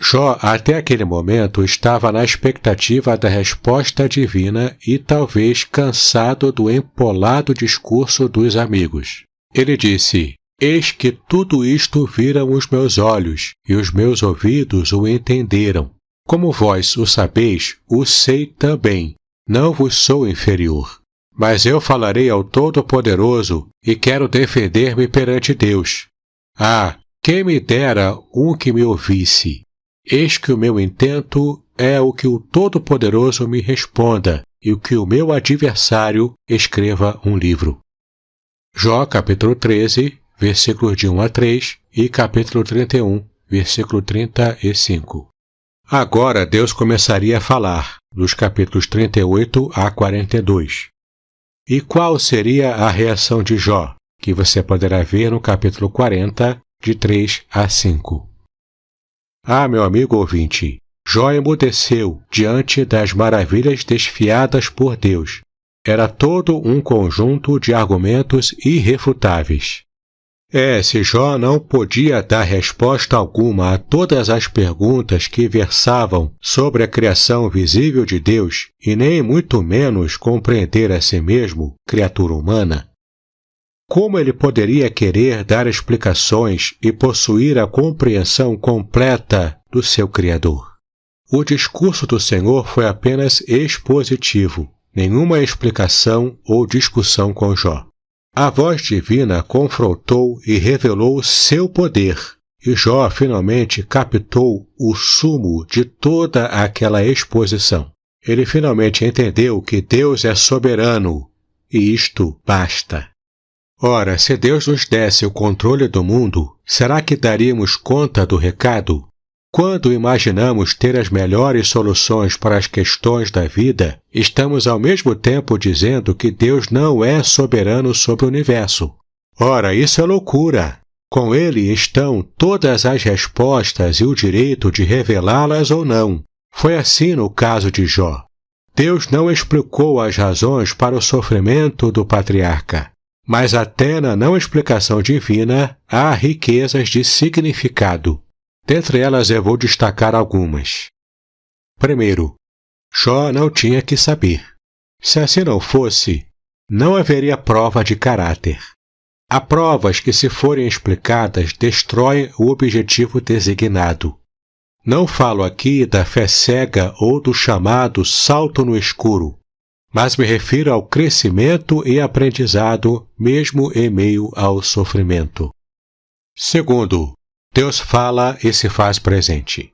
Jó, até aquele momento, estava na expectativa da resposta divina e talvez cansado do empolado discurso dos amigos. Ele disse, Eis que tudo isto viram os meus olhos, e os meus ouvidos o entenderam. Como vós o sabeis, o sei também, não vos sou inferior. Mas eu falarei ao Todo-Poderoso, e quero defender-me perante Deus. Ah, quem me dera um que me ouvisse! Eis que o meu intento é o que o Todo-Poderoso me responda, e o que o meu adversário escreva um livro. Jó, capítulo 13, versículos de 1 a 3, e capítulo 31, versículo 35. Agora Deus começaria a falar, dos capítulos 38 a 42. E qual seria a reação de Jó, que você poderá ver no capítulo 40, de 3 a 5. Ah, meu amigo ouvinte, Jó emudeceu diante das maravilhas desfiadas por Deus. Era todo um conjunto de argumentos irrefutáveis. Se Jó não podia dar resposta alguma a todas as perguntas que versavam sobre a criação visível de Deus e nem muito menos compreender a si mesmo, criatura humana, como ele poderia querer dar explicações e possuir a compreensão completa do seu Criador? O discurso do Senhor foi apenas expositivo, nenhuma explicação ou discussão com Jó. A voz divina confrontou e revelou seu poder, e Jó finalmente captou o sumo de toda aquela exposição. Ele finalmente entendeu que Deus é soberano, e isto basta. Ora, se Deus nos desse o controle do mundo, será que daríamos conta do recado? Quando imaginamos ter as melhores soluções para as questões da vida, estamos ao mesmo tempo dizendo que Deus não é soberano sobre o universo. Ora, isso é loucura! Com Ele estão todas as respostas e o direito de revelá-las ou não. Foi assim no caso de Jó. Deus não explicou as razões para o sofrimento do patriarca. Mas até na não explicação divina há riquezas de significado. Dentre elas eu vou destacar algumas. Primeiro, Jó não tinha que saber. Se assim não fosse, não haveria prova de caráter. Há provas que, se forem explicadas, destroem o objetivo designado. Não falo aqui da fé cega ou do chamado salto no escuro, mas me refiro ao crescimento e aprendizado mesmo em meio ao sofrimento. Segundo, Deus fala e se faz presente.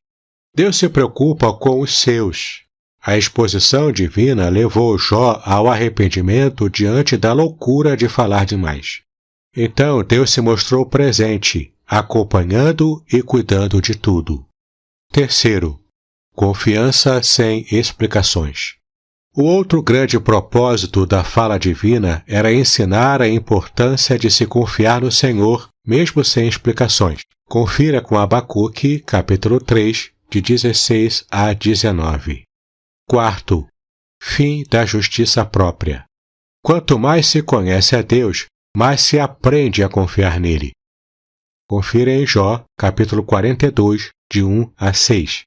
Deus se preocupa com os seus. A exposição divina levou Jó ao arrependimento diante da loucura de falar demais. Então Deus se mostrou presente, acompanhando e cuidando de tudo. Terceiro, confiança sem explicações. O outro grande propósito da fala divina era ensinar a importância de se confiar no Senhor, mesmo sem explicações. Confira com Abacuque, capítulo 3, de 16 a 19. Quarto, fim da justiça própria. Quanto mais se conhece a Deus, mais se aprende a confiar nele. Confira em Jó, capítulo 42, de 1 a 6.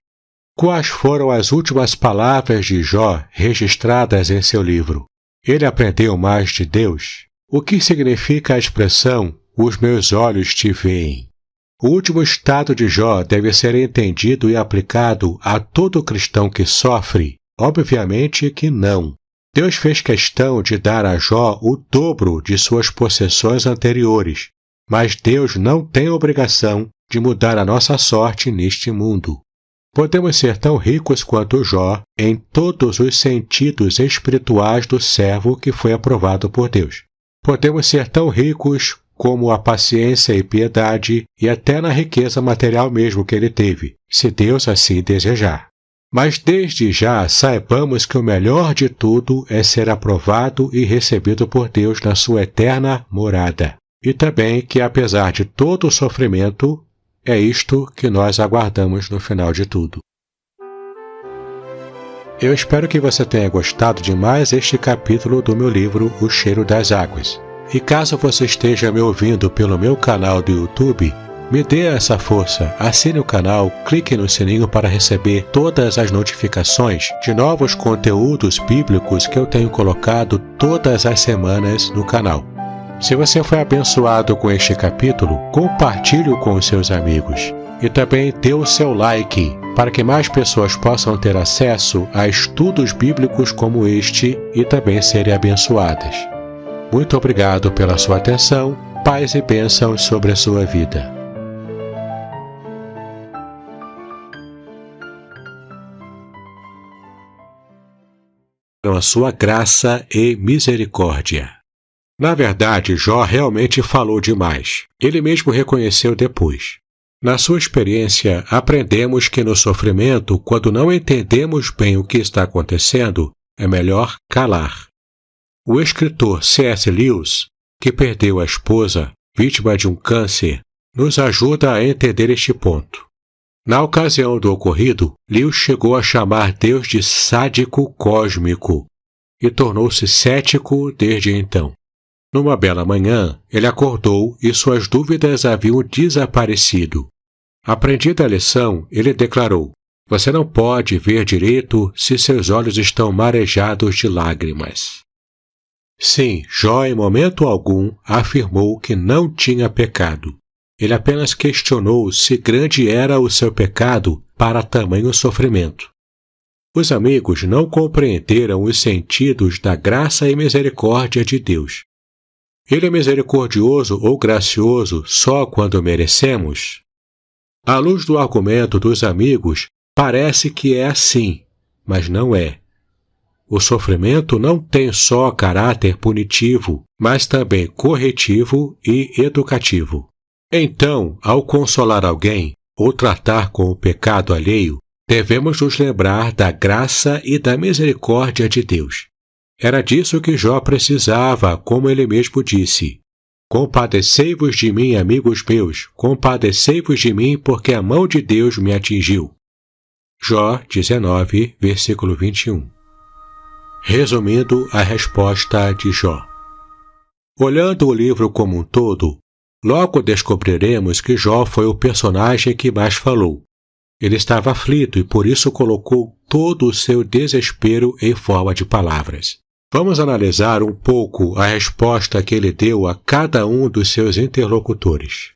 Quais foram as últimas palavras de Jó registradas em seu livro? Ele aprendeu mais de Deus? O que significa a expressão "os meus olhos te veem"? O último estado de Jó deve ser entendido e aplicado a todo cristão que sofre? Obviamente que não. Deus fez questão de dar a Jó o dobro de suas possessões anteriores, mas Deus não tem obrigação de mudar a nossa sorte neste mundo. Podemos ser tão ricos quanto Jó em todos os sentidos espirituais do servo que foi aprovado por Deus. Podemos ser tão ricos como a paciência e piedade e até na riqueza material mesmo que ele teve, se Deus assim desejar. Mas desde já saibamos que o melhor de tudo é ser aprovado e recebido por Deus na sua eterna morada. E também que, apesar de todo o sofrimento, é isto que nós aguardamos no final de tudo. Eu espero que você tenha gostado de mais este capítulo do meu livro O Cheiro das Águas. E caso você esteja me ouvindo pelo meu canal do YouTube, me dê essa força, assine o canal, clique no sininho para receber todas as notificações de novos conteúdos bíblicos que eu tenho colocado todas as semanas no canal. Se você foi abençoado com este capítulo, compartilhe-o com os seus amigos. E também dê o seu like, para que mais pessoas possam ter acesso a estudos bíblicos como este e também serem abençoadas. Muito obrigado pela sua atenção, paz e bênçãos sobre a sua vida. Com a sua graça e misericórdia. Na verdade, Jó realmente falou demais. Ele mesmo reconheceu depois. Na sua experiência, aprendemos que no sofrimento, quando não entendemos bem o que está acontecendo, é melhor calar. O escritor C.S. Lewis, que perdeu a esposa, vítima de um câncer, nos ajuda a entender este ponto. Na ocasião do ocorrido, Lewis chegou a chamar Deus de sádico cósmico e tornou-se cético desde então. Numa bela manhã, ele acordou e suas dúvidas haviam desaparecido. Aprendida a lição, ele declarou: "Você não pode ver direito se seus olhos estão marejados de lágrimas." Sim, Jó em momento algum afirmou que não tinha pecado. Ele apenas questionou se grande era o seu pecado para tamanho sofrimento. Os amigos não compreenderam os sentidos da graça e misericórdia de Deus. Ele é misericordioso ou gracioso só quando merecemos? À luz do argumento dos amigos, parece que é assim, mas não é. O sofrimento não tem só caráter punitivo, mas também corretivo e educativo. Então, ao consolar alguém ou tratar com o pecado alheio, devemos nos lembrar da graça e da misericórdia de Deus. Era disso que Jó precisava, como ele mesmo disse: "Compadecei-vos de mim, amigos meus, compadecei-vos de mim, porque a mão de Deus me atingiu." Jó 19, versículo 21. Resumindo a resposta de Jó. Olhando o livro como um todo, logo descobriremos que Jó foi o personagem que mais falou. Ele estava aflito e por isso colocou todo o seu desespero em forma de palavras. Vamos analisar um pouco a resposta que ele deu a cada um dos seus interlocutores.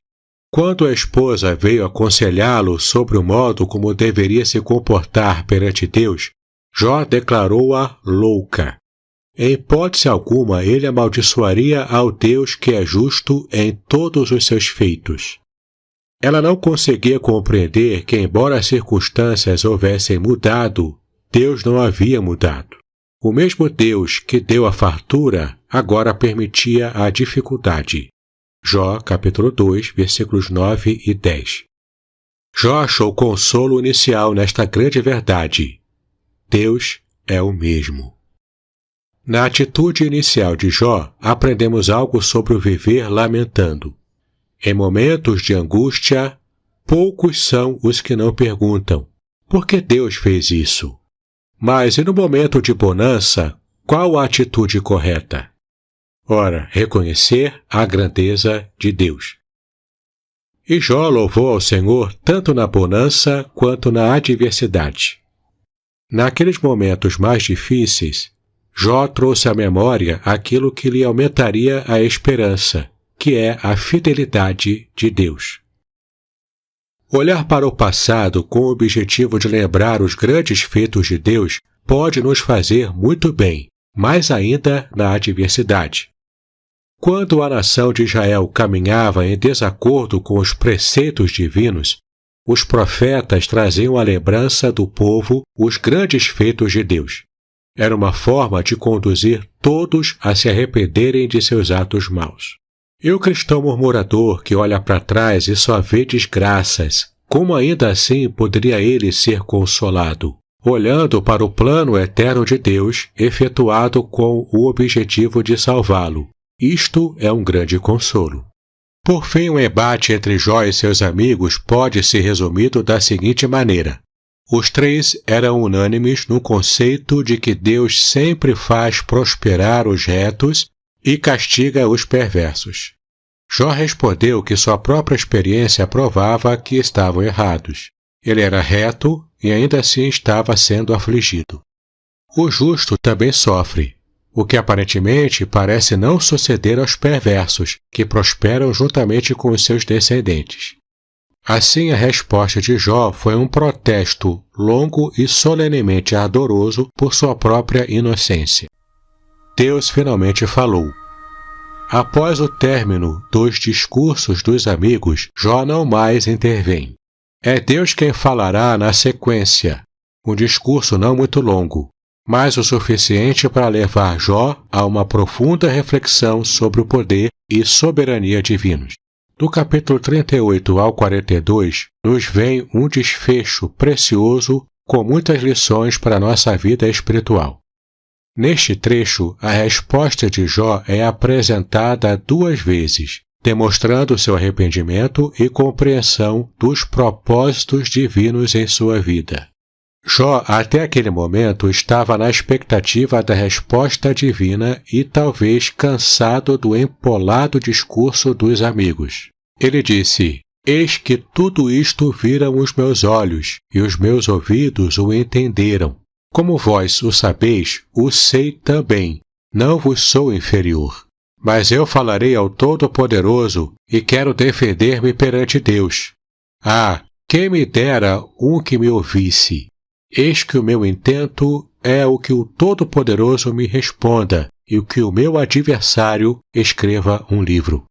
Quando a esposa veio aconselhá-lo sobre o modo como deveria se comportar perante Deus, Jó declarou-a louca. Em hipótese alguma, ele amaldiçoaria ao Deus que é justo em todos os seus feitos. Ela não conseguia compreender que, embora as circunstâncias houvessem mudado, Deus não havia mudado. O mesmo Deus que deu a fartura, agora permitia a dificuldade. Jó, capítulo 2, versículos 9 e 10. Jó achou consolo inicial nesta grande verdade. Deus é o mesmo. Na atitude inicial de Jó, aprendemos algo sobre o viver lamentando. Em momentos de angústia, poucos são os que não perguntam: por que Deus fez isso? Mas e no momento de bonança, qual a atitude correta? Ora, reconhecer a grandeza de Deus. E Jó louvou ao Senhor tanto na bonança quanto na adversidade. Naqueles momentos mais difíceis, Jó trouxe à memória aquilo que lhe aumentaria a esperança, que é a fidelidade de Deus. Olhar para o passado com o objetivo de lembrar os grandes feitos de Deus pode nos fazer muito bem, mais ainda na adversidade. Quando a nação de Israel caminhava em desacordo com os preceitos divinos, os profetas traziam à lembrança do povo os grandes feitos de Deus. Era uma forma de conduzir todos a se arrependerem de seus atos maus. E o cristão murmurador que olha para trás e só vê desgraças, como ainda assim poderia ele ser consolado, olhando para o plano eterno de Deus, efetuado com o objetivo de salvá-lo? Isto é um grande consolo. Por fim, o embate entre Jó e seus amigos pode ser resumido da seguinte maneira. Os três eram unânimes no conceito de que Deus sempre faz prosperar os retos e castiga os perversos. Jó respondeu que sua própria experiência provava que estavam errados. Ele era reto e ainda assim estava sendo afligido. O justo também sofre, o que aparentemente parece não suceder aos perversos, que prosperam juntamente com os seus descendentes. Assim, a resposta de Jó foi um protesto longo e solenemente ardoroso por sua própria inocência. Deus finalmente falou. Após o término dos discursos dos amigos, Jó não mais intervém. É Deus quem falará na sequência, um discurso não muito longo, mas o suficiente para levar Jó a uma profunda reflexão sobre o poder e soberania divinos. Do capítulo 38 ao 42, nos vem um desfecho precioso com muitas lições para a nossa vida espiritual. Neste trecho, a resposta de Jó é apresentada 2 vezes, demonstrando seu arrependimento e compreensão dos propósitos divinos em sua vida. Jó, até aquele momento, estava na expectativa da resposta divina e talvez cansado do empolado discurso dos amigos. Ele disse: Eis que tudo isto viram os meus olhos, e os meus ouvidos o entenderam. Como vós o sabeis, o sei também, não vos sou inferior. Mas eu falarei ao Todo-Poderoso e quero defender-me perante Deus. Ah, quem me dera um que me ouvisse! Eis que o meu intento é o que o Todo-Poderoso me responda e o que o meu adversário escreva um livro.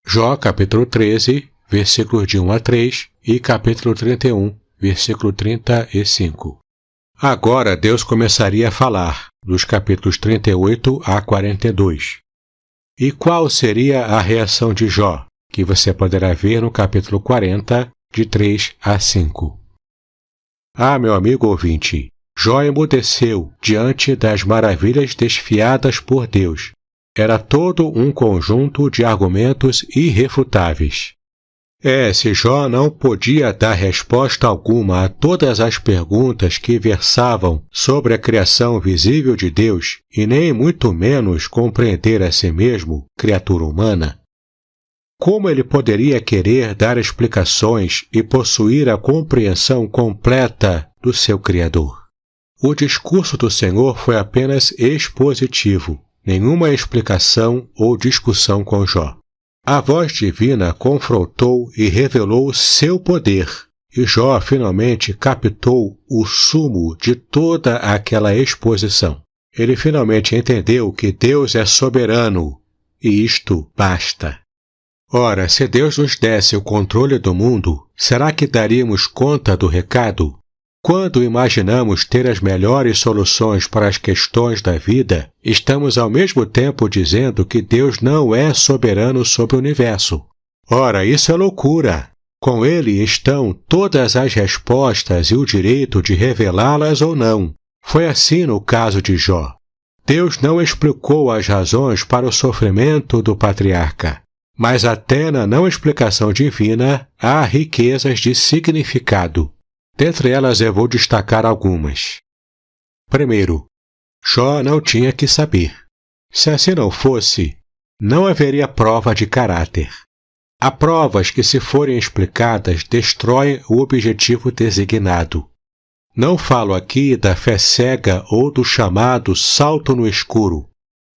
Jó, capítulo 13, versículos de 1 a 3 e capítulo 31, versículo 35. Agora Deus começaria a falar, dos capítulos 38 a 42. E qual seria a reação de Jó, que você poderá ver no capítulo 40, de 3 a 5. Ah, meu amigo ouvinte, Jó emudeceu diante das maravilhas desfiadas por Deus. Era todo um conjunto de argumentos irrefutáveis. Se Jó não podia dar resposta alguma a todas as perguntas que versavam sobre a criação visível de Deus e nem muito menos compreender a si mesmo, criatura humana, como ele poderia querer dar explicações e possuir a compreensão completa do seu Criador? O discurso do Senhor foi apenas expositivo, nenhuma explicação ou discussão com Jó. A voz divina confrontou e revelou seu poder, e Jó finalmente captou o sumo de toda aquela exposição. Ele finalmente entendeu que Deus é soberano, e isto basta. Ora, se Deus nos desse o controle do mundo, será que daríamos conta do recado? Quando imaginamos ter as melhores soluções para as questões da vida, estamos ao mesmo tempo dizendo que Deus não é soberano sobre o universo. Ora, isso é loucura! Com Ele estão todas as respostas e o direito de revelá-las ou não. Foi assim no caso de Jó. Deus não explicou as razões para o sofrimento do patriarca, mas até na não explicação divina há riquezas de significado. Dentre elas eu vou destacar algumas. Primeiro, Jó não tinha que saber. Se assim não fosse, não haveria prova de caráter. Há provas que, se forem explicadas, destroem o objetivo designado. Não falo aqui da fé cega ou do chamado salto no escuro,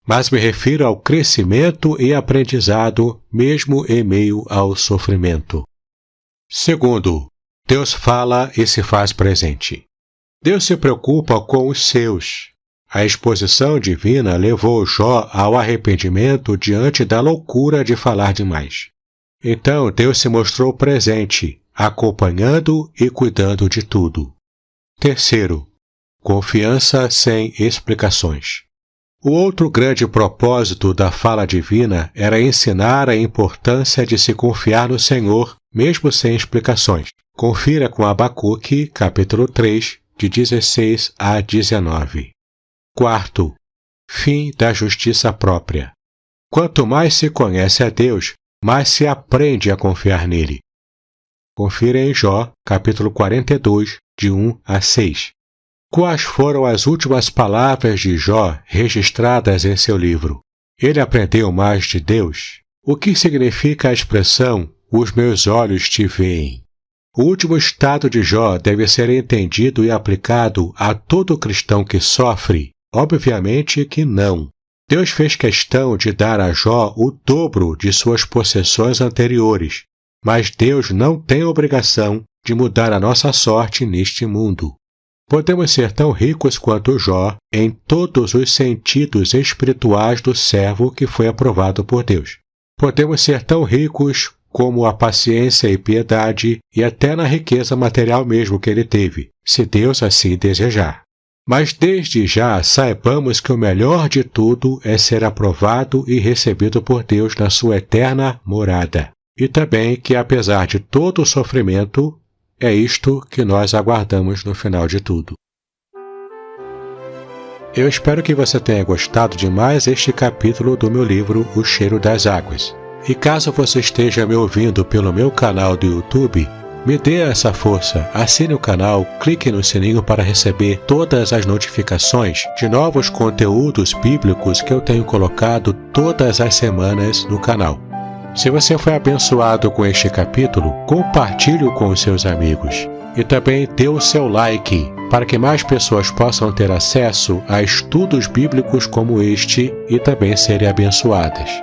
mas me refiro ao crescimento e aprendizado, mesmo em meio ao sofrimento. Segundo, Deus fala e se faz presente. Deus se preocupa com os seus. A exposição divina levou Jó ao arrependimento diante da loucura de falar demais. Então Deus se mostrou presente, acompanhando e cuidando de tudo. Terceiro, confiança sem explicações. O outro grande propósito da fala divina era ensinar a importância de se confiar no Senhor, mesmo sem explicações. Confira com Abacuque, capítulo 3, de 16 a 19. Quarto, fim da justiça própria. Quanto mais se conhece a Deus, mais se aprende a confiar nele. Confira em Jó, capítulo 42, de 1 a 6. Quais foram as últimas palavras de Jó registradas em seu livro? Ele aprendeu mais de Deus? O que significa a expressão, os meus olhos te veem? O último estado de Jó deve ser entendido e aplicado a todo cristão que sofre? Obviamente que não. Deus fez questão de dar a Jó o dobro de suas possessões anteriores, mas Deus não tem obrigação de mudar a nossa sorte neste mundo. Podemos ser tão ricos quanto Jó em todos os sentidos espirituais do servo que foi aprovado por Deus. Podemos ser tão ricos como a paciência e piedade e até na riqueza material mesmo que ele teve, se Deus assim desejar. Mas desde já saibamos que o melhor de tudo é ser aprovado e recebido por Deus na sua eterna morada. E também que, apesar de todo o sofrimento, é isto que nós aguardamos no final de tudo. Eu espero que você tenha gostado de mais este capítulo do meu livro O Cheiro das Águas. E caso você esteja me ouvindo pelo meu canal do YouTube, me dê essa força, assine o canal, clique no sininho para receber todas as notificações de novos conteúdos bíblicos que eu tenho colocado todas as semanas no canal. Se você foi abençoado com este capítulo, compartilhe-o com os seus amigos. E também dê o seu like, para que mais pessoas possam ter acesso a estudos bíblicos como este e também serem abençoadas.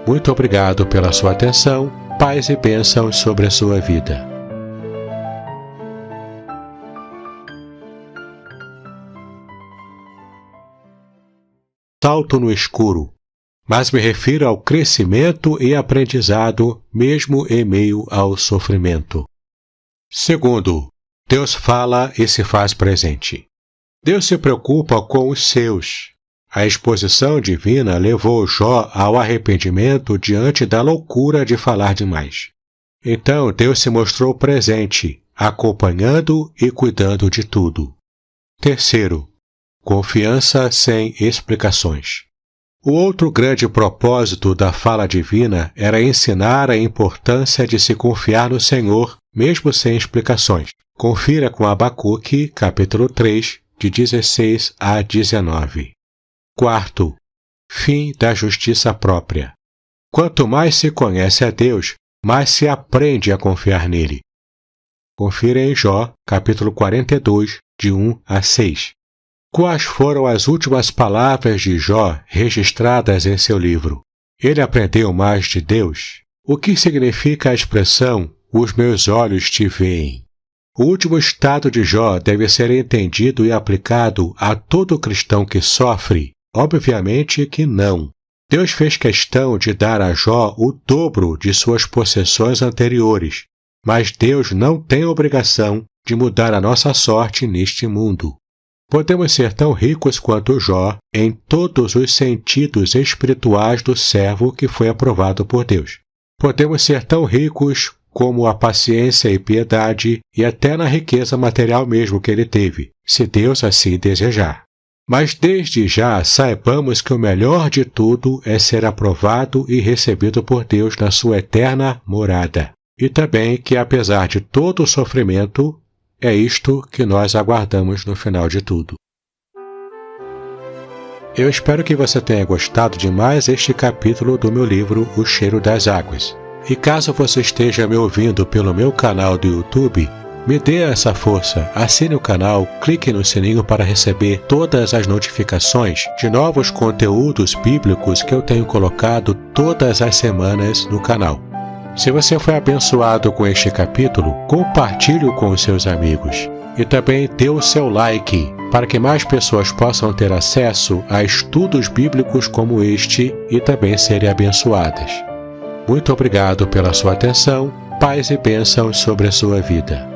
Muito obrigado pela sua atenção, paz e bênçãos sobre a sua vida. Salto no escuro, mas me refiro ao crescimento e aprendizado, mesmo em meio ao sofrimento. Segundo, Deus fala e se faz presente. Deus se preocupa com os seus. A exposição divina levou Jó ao arrependimento diante da loucura de falar demais. Então Deus se mostrou presente, acompanhando e cuidando de tudo. Terceiro, confiança sem explicações. O outro grande propósito da fala divina era ensinar a importância de se confiar no Senhor, mesmo sem explicações. Confira com Abacuque, capítulo 3, de 16 a 19. Quarto, fim da justiça própria. Quanto mais se conhece a Deus, mais se aprende a confiar nele. Confira em Jó, capítulo 42, de 1 a 6. Quais foram as últimas palavras de Jó registradas em seu livro? Ele aprendeu mais de Deus? O que significa a expressão, os meus olhos te veem? O último estado de Jó deve ser entendido e aplicado a todo cristão que sofre? Obviamente que não. Deus fez questão de dar a Jó o dobro de suas possessões anteriores, mas Deus não tem obrigação de mudar a nossa sorte neste mundo. Podemos ser tão ricos quanto Jó em todos os sentidos espirituais do servo que foi aprovado por Deus. Podemos ser tão ricos como a paciência e piedade e até na riqueza material mesmo que ele teve, se Deus assim desejar. Mas desde já saibamos que o melhor de tudo é ser aprovado e recebido por Deus na sua eterna morada. E também que, apesar de todo o sofrimento, é isto que nós aguardamos no final de tudo. Eu espero que você tenha gostado de mais este capítulo do meu livro O Cheiro das Águas. E caso você esteja me ouvindo pelo meu canal do YouTube, me dê essa força, assine o canal, clique no sininho para receber todas as notificações de novos conteúdos bíblicos que eu tenho colocado todas as semanas no canal. Se você foi abençoado com este capítulo, compartilhe-o com os seus amigos. E também dê o seu like, para que mais pessoas possam ter acesso a estudos bíblicos como este e também serem abençoadas. Muito obrigado pela sua atenção, paz e bênçãos sobre a sua vida.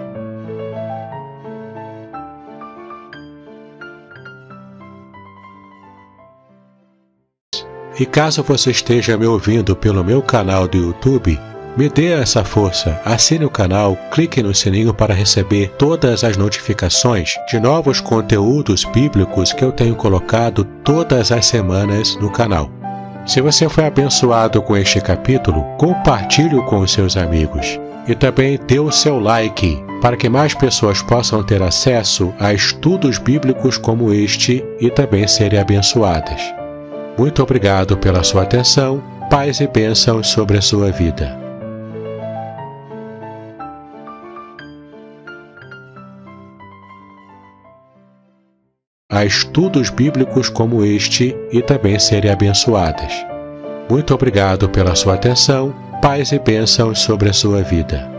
E caso você esteja me ouvindo pelo meu canal do YouTube, me dê essa força, assine o canal, clique no sininho para receber todas as notificações de novos conteúdos bíblicos que eu tenho colocado todas as semanas no canal. Se você foi abençoado com este capítulo, compartilhe-o com os seus amigos. E também dê o seu like, para que mais pessoas possam ter acesso a estudos bíblicos como este e também serem abençoadas. Muito obrigado pela sua atenção, paz e bênçãos sobre a sua vida. A estudos bíblicos como este e também serem abençoadas. Muito obrigado pela sua atenção, paz e bênçãos sobre a sua vida.